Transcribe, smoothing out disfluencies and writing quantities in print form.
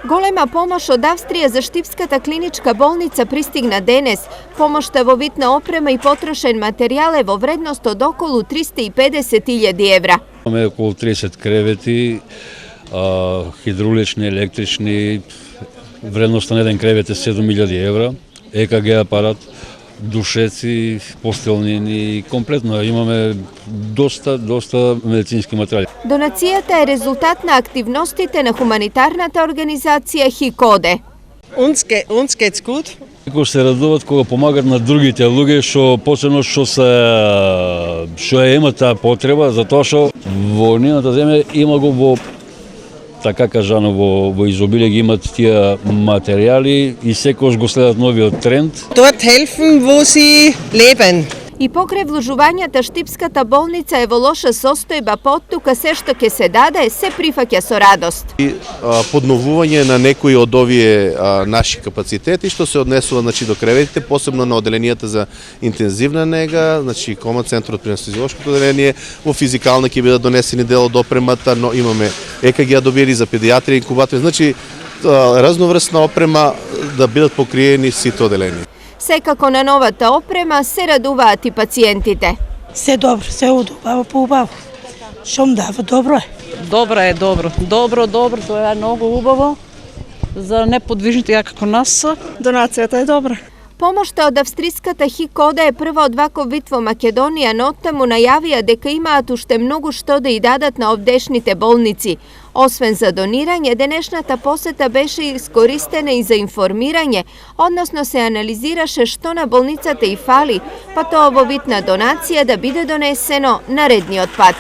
Голема помош од Австрија за Штипската клиничка болница пристигна денес. Помошта во вид на опрема и потрошен материјал е во вредност од околу 350.000 евра. Имаме околу 30 кревети, хидрулични, електрични, вредноста на еден кревет е 7.000 евра, ЕКГ апарат, душеци, постелнини, комплетно имаме доста медицински материјали. Донацијата е резултат на активностите на хуманитарната организација ХИКОДЕ. Uns geht's gut. Кои се радуват кога помагат на другите луѓе, што посебно што имаат таа потреба, затоа што во нивната земја има го во така кажано во изобилие ги имат тие материјали и секогаш го следат новиот тренд. Dort helfen, wo sie leben. И покрај вложувањата Штипската болница е во лоша состојба, па оттука се што ќе се даде се прифаќа со радост. И подновување на некои од овие наши капацитети што се однесува до креветите, посебно на оделенијата за интензивна нега, комат центарот при анестезиолошкото оделение, во физикална ќе бидат донесени дел од опремата, но имаме ЕКГ добиери за педиатрија, инкубатори, разноврсна опрема да бидат покриени сите оделенија. Секако на новата опрема се радуваат и пациентите. Се добро, се убаво, поубаво. Шом дава, добро е. Добро е, добро, тоа е многу убаво за неподвижните како нас. Донацијата е добра. Помошта од австриската ХИКОДЕ е прва од ваков вид во Македонија, но оттаму најавија дека имаат уште многу што да и дадат на овдешните болници. Освен за донирање, денешната посета беше искористена и за информирање, односно се анализираше што на болницата и фали, па тоа во вид на донација да биде донесено наредниот пат.